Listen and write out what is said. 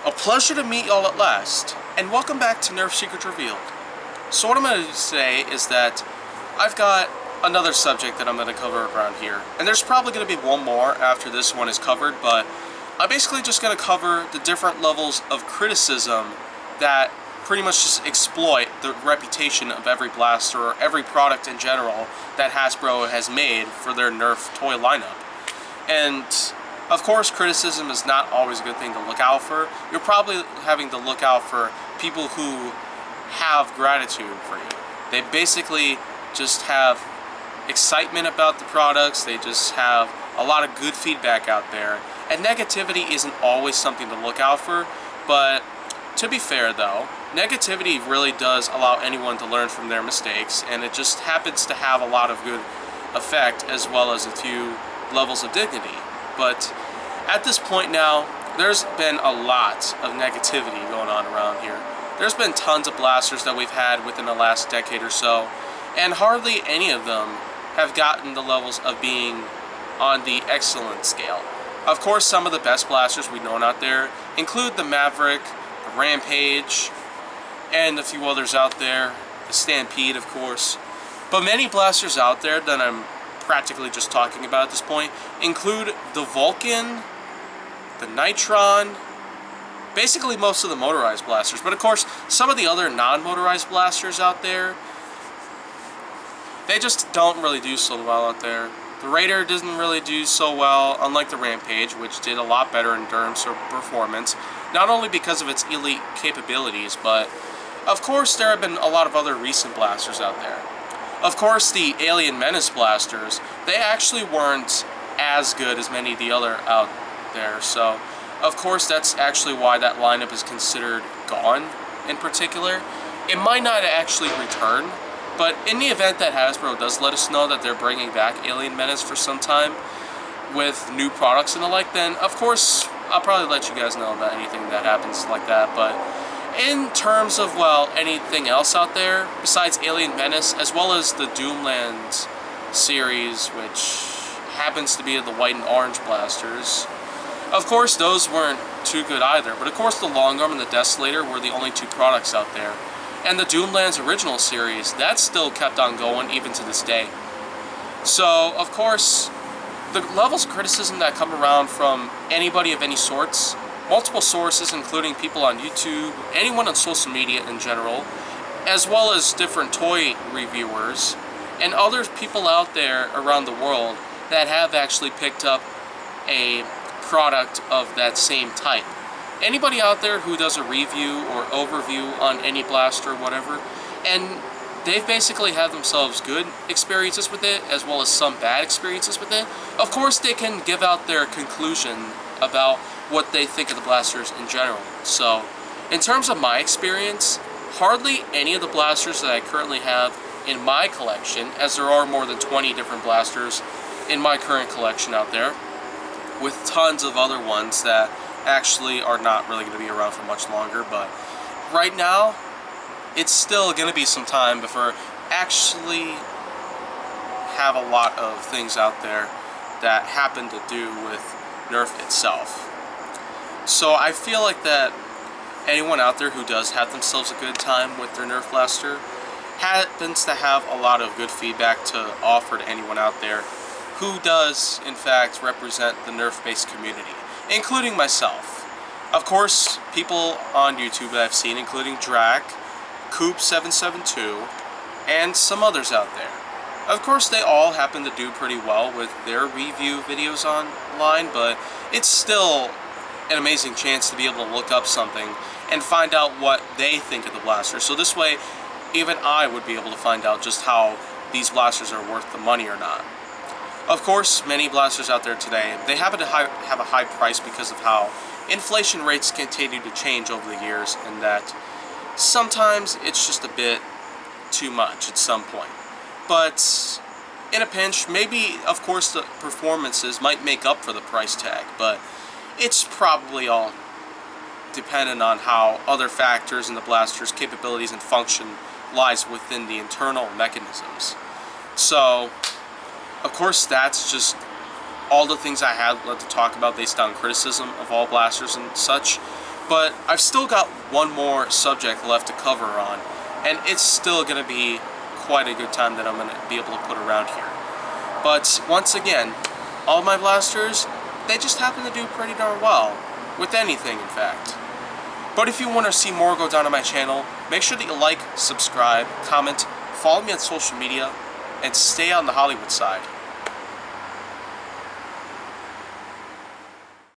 A pleasure to meet y'all at last, and welcome back to Nerf Secrets Revealed. So what I'm going to do today is that I've got another subject that I'm going to cover around here, and there's probably going to be one more after this one is covered, but I'm basically just going to cover the different levels of criticism that pretty much just exploit the reputation of every blaster or every product in general that Hasbro has made for their Nerf toy lineup. And of course, criticism is not always a good thing to look out for. You're probably having to look out for people who have gratitude for you. They basically just have excitement about the products. They just have a lot of good feedback out there. And negativity isn't always something to look out for. But to be fair though, negativity really does allow anyone to learn from their mistakes. And it just happens to have a lot of good effect as well as a few levels of dignity. But at this point now, there's been a lot of negativity going on around here. There's been tons of blasters that we've had within the last decade or so, and hardly any of them have gotten the levels of being on the excellent scale. Of course, some of the best blasters we've known out there include the Maverick, the Rampage, and a few others out there, the Stampede of course. But many blasters out there that I'm practically just talking about at this point include the Vulcan, the Nitron, basically most of the motorized blasters. But of course, some of the other non-motorized blasters out there, they just don't really do so well out there. The Raider doesn't really do so well, unlike the Rampage, which did a lot better in terms of performance, not only because of its elite capabilities, but of course there have been a lot of other recent blasters out there. Of course, the Alien Menace blasters, they actually weren't as good as many of the other out there. So, of course, that's actually why that lineup is considered gone in particular. It might not actually return, but in the event that Hasbro does let us know that they're bringing back Alien Menace for some time with new products and the like, then of course, I'll probably let you guys know about anything that happens like that. But in terms of, well, anything else out there besides Alien Menace, as well as the Doomland series, which happens to be the white and orange blasters, of course those weren't too good either. But of course the Long Arm and the Desolator were the only two products out there. And the Doomland's original series, that still kept on going even to this day. So of course, the levels of criticism that come around from anybody of any sorts, multiple sources including people on YouTube, anyone on social media in general, as well as different toy reviewers, and other people out there around the world that have actually picked up a product of that same type. Anybody out there who does a review or overview on any blaster or whatever, and they've basically had themselves good experiences with it as well as some bad experiences with it, of course they can give out their conclusion about what they think of the blasters in general. So, in terms of my experience, hardly any of the blasters that I currently have in my collection, as there are more than 20 different blasters in my current collection out there, with tons of other ones that actually are not really going to be around for much longer, but right now, it's still going to be some time before actually have a lot of things out there that happen to do with Nerf itself. So I feel like that anyone out there who does have themselves a good time with their Nerf blaster happens to have a lot of good feedback to offer to anyone out there who does in fact represent the Nerf-based community, including myself. Of course, people on YouTube that I've seen, including Drac, Coop772, and some others out there. Of course, they all happen to do pretty well with their review videos online, but it's still an amazing chance to be able to look up something and find out what they think of the blaster. So this way, even I would be able to find out just how these blasters are worth the money or not. Of course, many blasters out there today, they happen to have a high price because of how inflation rates continue to change over the years, and that sometimes it's just a bit too much at some point. But in a pinch, maybe, of course, the performances might make up for the price tag, but it's probably all dependent on how other factors in the blaster's capabilities and function lies within the internal mechanisms. So, of course, that's just all the things I had to talk about based on criticism of all blasters and such. But I've still got one more subject left to cover on, and it's still going to be quite a good time that I'm going to be able to put around here. But once again, all my blasters, they just happen to do pretty darn well. With anything, in fact. But if you want to see more go down on my channel, make sure that you like, subscribe, comment, follow me on social media, and stay on the Hollywood side.